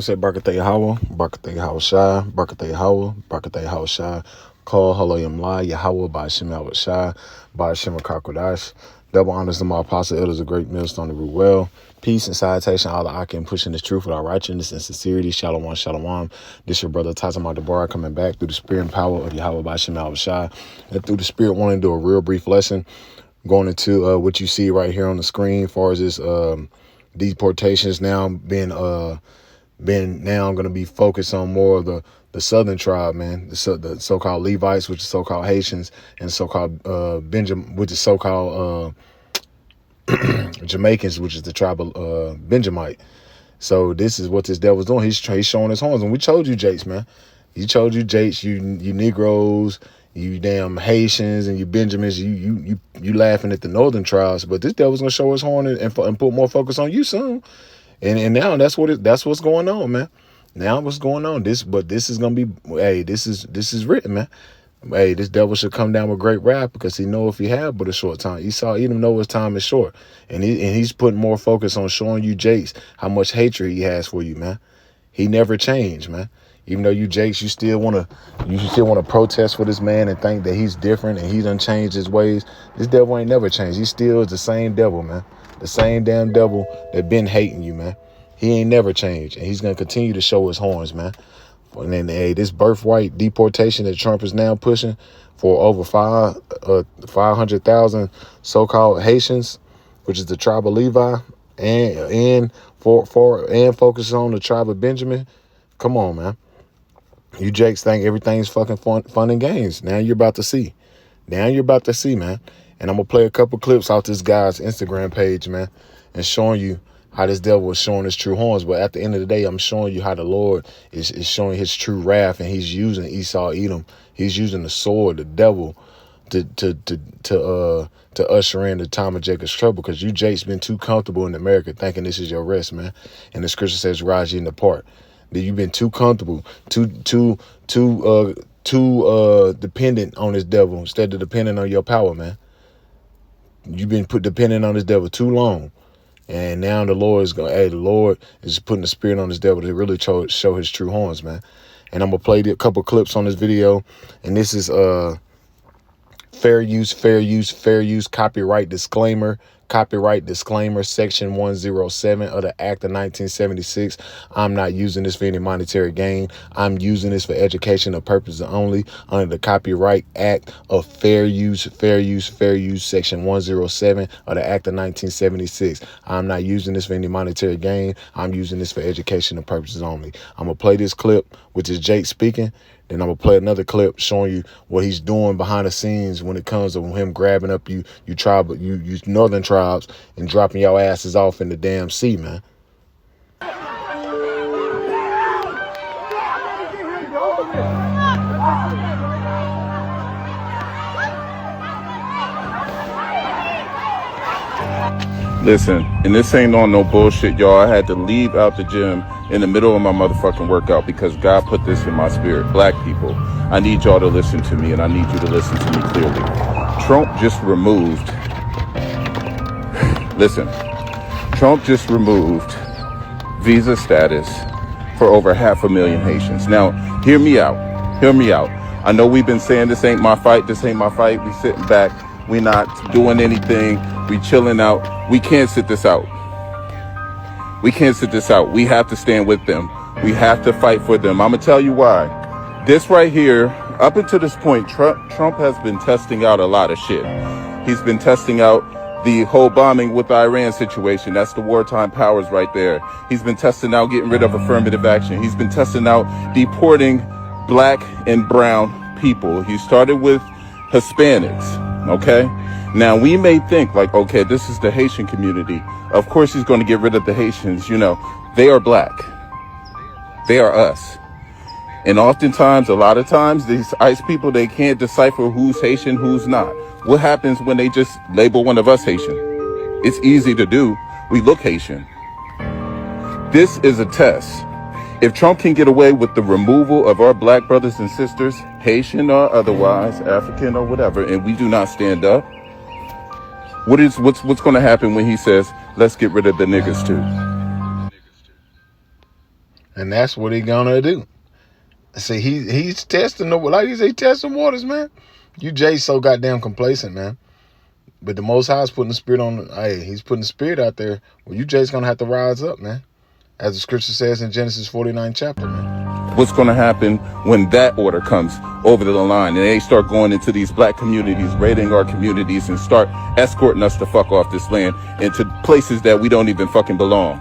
say Barakatah Yahweh, Barakatah Yahweh Shai, Barakatah Yahweh, Barakatah Yahweh Shai, Call Haloyim La, Yahweh, Ba'ashem Yahweh Shai, Ba'ashem Akakodash. Double honors to my apostle, elders, a great millstone to root well. Peace and salutation, all the Akim pushing this truth without righteousness and sincerity. Shalom, shalom. This your brother Tazama Deborah coming back through the spirit and power of Yahweh Ba'ashem Yahweh Shai. And through the spirit, wanting to do a real brief lesson, going into what you see right here on the screen, as far as this deportations now being now going to be focused on more of the southern tribe, man, the so-called Levites, which is so-called Haitians, and so-called Benjamin, which is so-called Jamaicans, which is the tribe of Benjamite. So this is what this devil's doing. He's showing his horns, and we told you, Jakes, man. He told you, Jakes, you Negroes, you damn Haitians, and you Benjamins, you laughing at the northern tribes, but this devil's gonna show his horn and put more focus on you soon. And now that's what's going on, man. Now what's going on? This is gonna be, hey, this is written, man. Hey, this devil should come down with great wrath, because he know if he have but a short time. Esau, even know his time is short, and he's putting more focus on showing you, Jakes, how much hatred he has for you, man. He never changed, man. Even though you, Jakes, you still wanna protest for this man and think that he's different and he done changed his ways. This devil ain't never changed. He still is the same devil, man. The same damn devil that been hating you, man. He ain't never changed, and he's gonna continue to show his horns, man. And then, hey, this birthright deportation that Trump is now pushing for over 500,000 so-called Haitians, which is the tribe of Levi, and focus on the tribe of Benjamin. Come on, man. You Jakes think everything's fucking fun and games. Now you're about to see. Now you're about to see, man. And I'm gonna play a couple clips off this guy's Instagram page, man, and showing you how this devil is showing his true horns. But at the end of the day, I'm showing you how the Lord is showing his true wrath, and he's using Esau Edom. He's using the sword, the devil, to usher in the time of Jacob's trouble, because you Jakes been too comfortable in America thinking this is your rest, man. And the scripture says, rise ye in the part. That you've been too comfortable, too dependent on this devil instead of depending on your power, man. You've been dependent on this devil too long. And now the Lord is going, hey, the Lord is putting the spirit on this devil to really show his true horns, man. And I'm going to play a couple clips on this video. And this is fair use, copyright disclaimer, section 107 of the Act of 1976. I'm not using this for any monetary gain. I'm using this for educational purposes only under the Copyright Act of fair use, section 107 of the Act of 1976. I'm not using this for any monetary gain. I'm using this for educational purposes only. I'm going to play this clip, which is Jake speaking. Then I'm going to play another clip showing you what he's doing behind the scenes when it comes to him grabbing up you northern tribes and dropping your asses off in the damn sea, man. Listen, and this ain't on no bullshit, y'all. I had to leave out the gym in the middle of my motherfucking workout because God put this in my spirit. Black people, I need y'all to listen to me, and I need you to listen to me clearly. Trump just removed visa status for over 500,000 Haitians. Now, hear me out. I know we've been saying this ain't my fight. We sitting back. We not doing anything. We chilling out. We can't sit this out. We have to stand with them. We have to fight for them. I'm going to tell you why. This right here, up until this point, Trump has been testing out a lot of shit. He's been testing out the whole bombing with the Iran situation. That's the wartime powers right there. He's been testing out getting rid of affirmative action. He's been testing out deporting black and brown people. He started with Hispanics, okay? Now, we may think like, okay, this is the Haitian community. Of course he's going to get rid of the Haitians. You know, they are black. They are us. And oftentimes, a lot of times, these ICE people, they can't decipher who's Haitian, who's not. What happens when they just label one of us Haitian? It's easy to do. We look Haitian. This is a test. If Trump can get away with the removal of our black brothers and sisters, Haitian or otherwise, African or whatever, and we do not stand up, what's going to happen when he says, let's get rid of the niggas too? And that's what he gonna do. See, he's testing the, like you say, testing waters, man. You Jay so goddamn complacent, man. But the Most High is putting the spirit on. Hey, he's putting the spirit out there. Well, you Jay's gonna have to rise up, man. As the scripture says in Genesis 49 chapter, man. What's going to happen when that order comes over the line and they start going into these black communities, raiding our communities, and start escorting us to fuck off this land into places that we don't even fucking belong?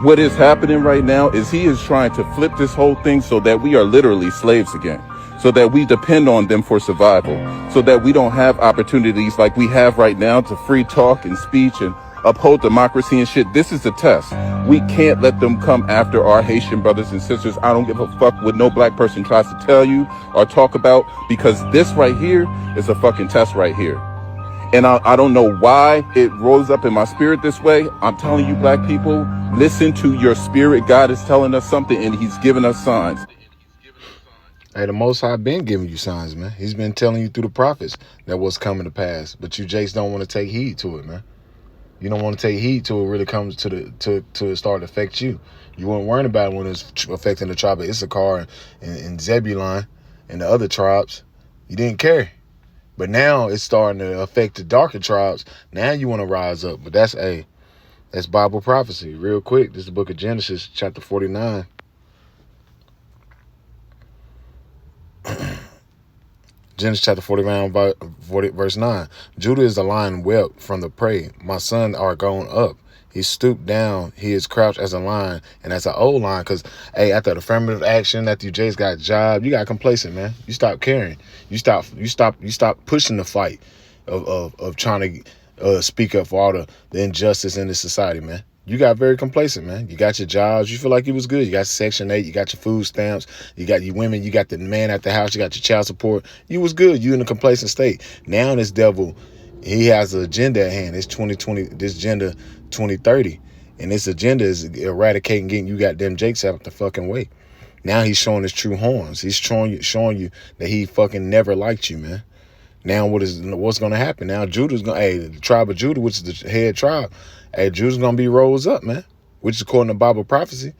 What is happening right now is he is trying to flip this whole thing so that we are literally slaves again, so that we depend on them for survival, so that we don't have opportunities like we have right now to free talk and speech and uphold democracy and shit. This is a test. We can't let them come after our Haitian brothers and sisters. I don't give a fuck what no black person tries to tell you or talk about, because this right here is a fucking test right here. And I don't know why it rose up in my spirit this way. I'm telling you, black people, listen to your spirit. God is telling us something, and he's giving us signs. Hey, the Most High been giving you signs, man. He's been telling you through the prophets that what's coming to pass. But you Jace don't want to take heed to it, man. You don't want to take heed till it really comes to start to affect you. You weren't worrying about it when it's affecting the tribe of Issachar and Zebulun and the other tribes. You didn't care. But now it's starting to affect the darker tribes. Now you want to rise up. But that's Bible prophecy. Real quick, this is the book of Genesis, chapter 49. Genesis chapter 49, verse 9. Judah is the lion whelp from the prey. My son are gone up. He stooped down. He is crouched as a lion. And that's an old lion. Because, hey, after the affirmative action, after you just got a job, you got complacent, man. You stop caring. You stop pushing the fight of trying to speak up for all the injustice in this society, man. You got very complacent, man. You got your jobs. You feel like you was good. You got Section 8. You got your food stamps. You got your women. You got the man at the house. You got your child support. You was good. You in a complacent state. Now this devil, he has an agenda at hand. It's 2020, this agenda 2030. And this agenda is eradicating, getting you goddamn Jakes out the fucking way. Now he's showing his true horns. He's showing you that he fucking never liked you, man. Now what's going to happen? Now Judah's going to, hey, the tribe of Judah, which is the head tribe, hey, Judah's going to be rose up, man, which is according to Bible prophecy.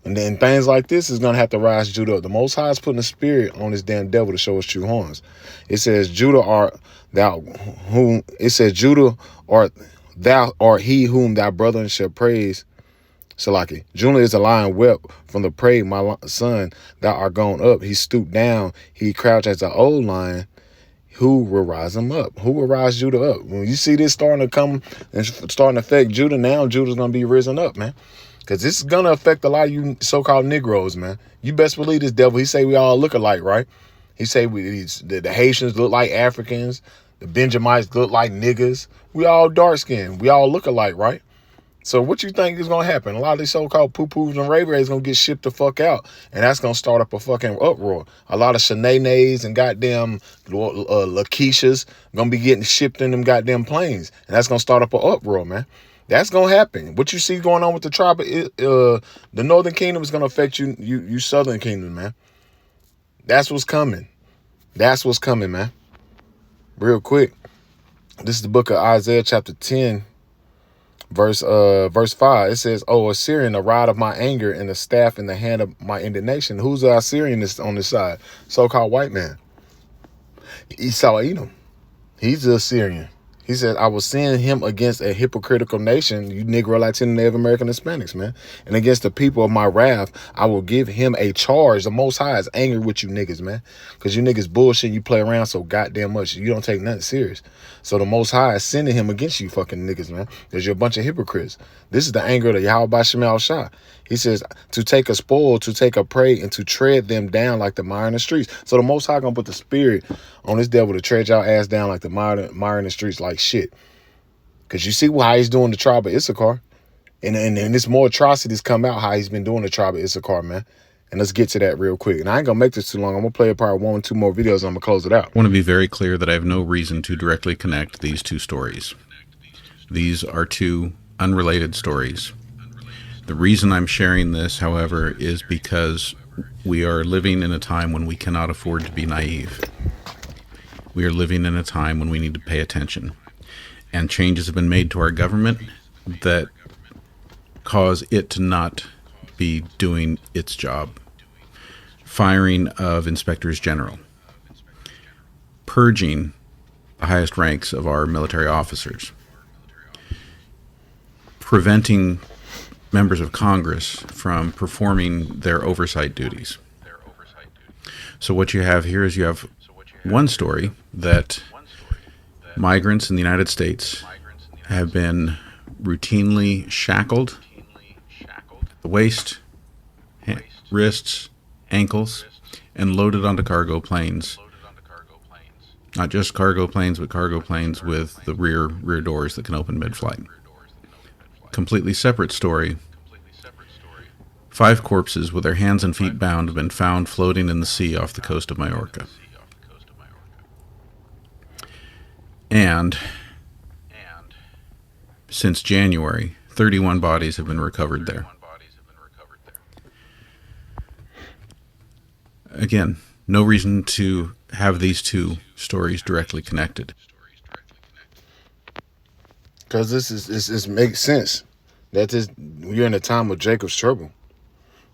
And then things like this is going to have to rise Judah up. The Most High is putting a spirit on this damn devil to show his true horns. It says, Judah art he whom thy brethren shall praise. Salaki. Judah is a lion whelp from the prey, my son, thou art gone up. He stooped down. He crouched as an old lion. Who will rise him up? Who will rise Judah up? When you see this starting to come and starting to affect Judah, now Judah's going to be risen up, man. Because this is going to affect a lot of you so-called Negroes, man. You best believe this devil. He say we all look alike, right? He say the Haitians look like Africans. The Benjamites look like niggas. We all dark-skinned. We all look alike, right? So what you think is going to happen? A lot of these so-called poo-poos and ray-rays going to get shipped the fuck out. And that's going to start up a fucking uproar. A lot of Shanae's and goddamn Lakeishas going to be getting shipped in them goddamn planes. And that's going to start up an uproar, man. That's going to happen. What you see going on with the tribe, the Northern Kingdom is going to affect you Southern Kingdom, man. That's what's coming. That's what's coming, man. Real quick. This is the book of Isaiah chapter 10. Verse 5, it says, "Oh, Assyrian, the rod of my anger and the staff in the hand of my indignation." Who's the Assyrian on this side? So-called white man. Esau Edom. He's the Assyrian. He said, "I will send him against a hypocritical nation, you Negro, Latino, Native American, Hispanics, man. And against the people of my wrath, I will give him a charge." The Most High is angry with you niggas, man. Because you niggas bullshit, you play around so goddamn much. You don't take nothing serious. So the Most High is sending him against you fucking niggas, man. Because you're a bunch of hypocrites. This is the anger of Yahweh Shemal Shah. He says, to take a spoil, to take a prey, and to tread them down like the mire in the streets. So the Most High gonna put the spirit on this devil to tread y'all ass down like the mire in the streets like shit. Because you see how he's doing the tribe of Issachar. And there's more atrocities come out how he's been doing the tribe of Issachar, man. And let's get to that real quick. And I ain't going to make this too long. I'm going to play part 1 or 2 more videos and I'm going to close it out. I want to be very clear that I have no reason to directly connect these two stories. These are two unrelated stories. The reason I'm sharing this, however, is because we are living in a time when we cannot afford to be naive. We are living in a time when we need to pay attention. And changes have been made to our government that cause it to not be doing its job. Firing of inspectors general, purging the highest ranks of our military officers, preventing members of Congress from performing their oversight duties. So what you have here is you have one story that migrants in the United States have been routinely shackled at the waist, wrists, ankles, and loaded onto cargo planes. Not just cargo planes, but cargo planes with the rear doors that can open mid-flight. Completely separate story. 5 corpses with their hands and feet bound have been found floating in the sea off the coast of Majorca. And since January, 31 bodies have been recovered there. Again, no reason to have these two stories directly connected. Because this makes sense. That you're in a time of Jacob's trouble.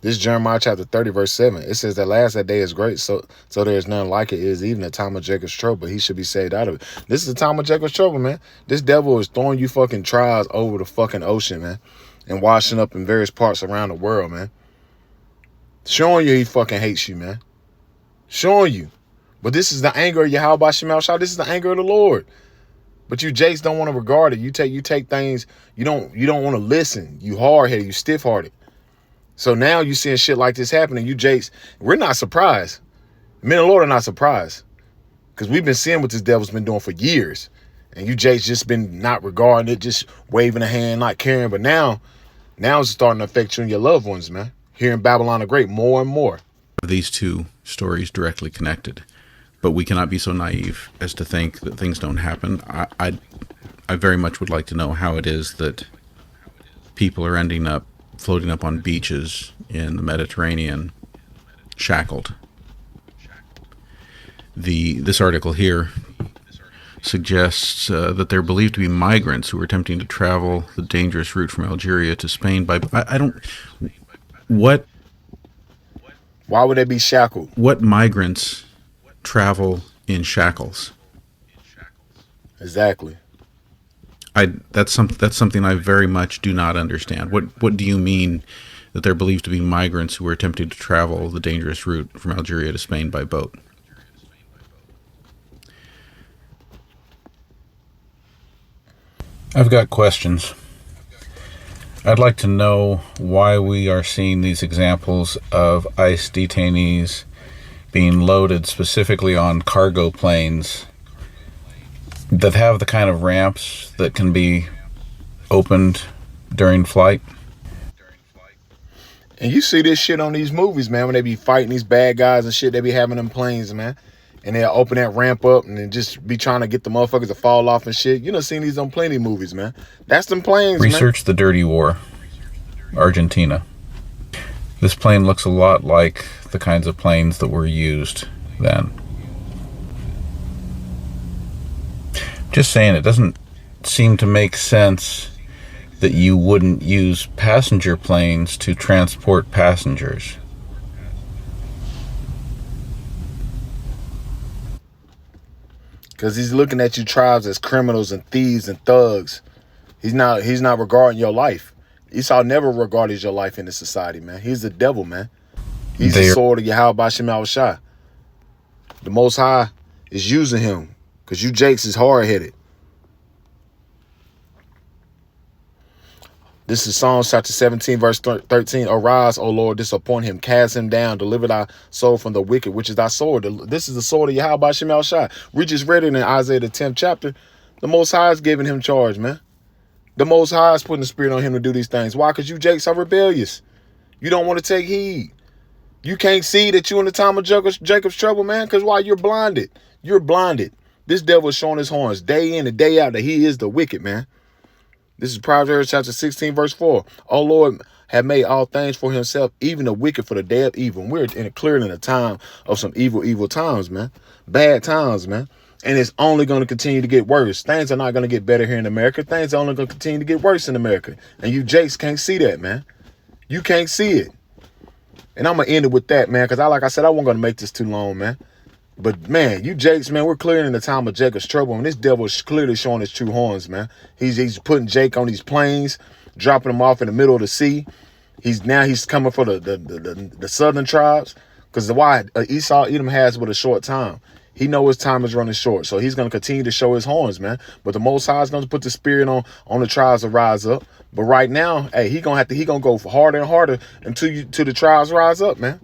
This Jeremiah chapter 30, verse 7. It says that last that day is great, so there is none like it. It is even the time of Jacob's trouble. He should be saved out of it. This is the time of Jacob's trouble, man. This devil is throwing you fucking trials over the fucking ocean, man. And washing up in various parts around the world, man. Showing you he fucking hates you, man. Showing you. But this is the anger of Yahweh Shemel Shah. This is the anger of the Lord. But you Jakes don't want to regard it. You take things, you don't want to listen. You hard-headed, you stiff-hearted. So now you seeing shit like this happening. You Jakes, we're not surprised. Men of the Lord are not surprised. Because we've been seeing what this devil's been doing for years. And you Jakes just been not regarding it, just waving a hand, not caring. But now it's starting to affect you and your loved ones, man. Here in Babylon the Great, more and more. These two stories directly connected. But we cannot be so naive as to think that things don't happen. I very much would like to know how it is that people are ending up floating up on beaches in the Mediterranean, shackled. This article here suggests that they're believed to be migrants who are attempting to travel the dangerous route from Algeria to Spain by... Why would they be shackled? What migrants travel in shackles? Exactly. That's something I very much do not understand. What do you mean that they're believed to be migrants who are attempting to travel the dangerous route from Algeria to Spain by boat? I've got questions. I'd like to know why we are seeing these examples of ICE detainees being loaded specifically on cargo planes that have the kind of ramps that can be opened during flight. And you see this shit on these movies, man, when they be fighting these bad guys and shit, they be having them planes, man. And they'll open that ramp up and then just be trying to get the motherfuckers to fall off and shit. You done seen these on plenty of movies, man. That's them planes, Research the Dirty War, Argentina. This plane looks a lot like the kinds of planes that were used then. Just saying, it doesn't seem to make sense that you wouldn't use passenger planes to transport passengers. Because he's looking at you tribes as criminals and thieves and thugs. He's not regarding your life. Esau never regarded your life in this society, man. He's the devil, man. He's the sword of Yahweh Shemel Shah. The Most High is using him because you Jakes is hard-headed. This is Psalms chapter 17, verse 13. Arise, O Lord, disappoint him, cast him down, deliver thy soul from the wicked, which is thy sword. This is the sword of Yahweh Shemel Shah. We just read it in Isaiah the 10th chapter. The Most High is giving him charge, man. The Most High is putting the spirit on him to do these things. Why? Because you Jakes are rebellious. You don't want to take heed. You can't see that you're in the time of Jacob's trouble, man, because why? You're blinded. You're blinded. This devil is showing his horns day in and day out that he is the wicked, man. This is Proverbs chapter 16, verse 4. O Lord have made all things for himself, even the wicked for the day of evil. We're clearly in a time of some evil times, man. Bad times, man. And it's only going to continue to get worse. Things are not going to get better here in America. Things are only going to continue to get worse in America. And you Jakes can't see that, man. You can't see it. And I'm going to end it with that, man, because like I said, I wasn't going to make this too long, man. But, man, you Jakes, man, we're clearly in the time of Jacob's trouble. And this devil is clearly showing his true horns, man. He's putting Jake on these planes, dropping him off in the middle of the sea. He's coming for the southern tribes. Because why Esau, Edom has but a short time. He knows his time is running short. So he's going to continue to show his horns, man. But the Most High is going to put the spirit on the tribes to rise up. But right now, hey, he gonna go harder and harder until the tribes rise up, man.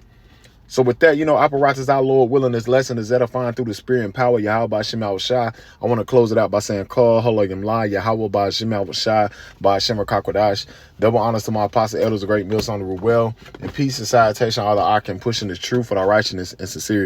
So with that, apparatus, our Lord willing, this lesson is edifying through the spirit and power, Yahweh by Shem Shai. I want to close it out by saying, Call, Haloyim La, Yahweh by Shem Shai, by Shem Kakwadash. Double honors to my apostle elders, a great meals on the Ruel, and peace and salutation, all the I can pushing the truth with our righteousness and sincerity.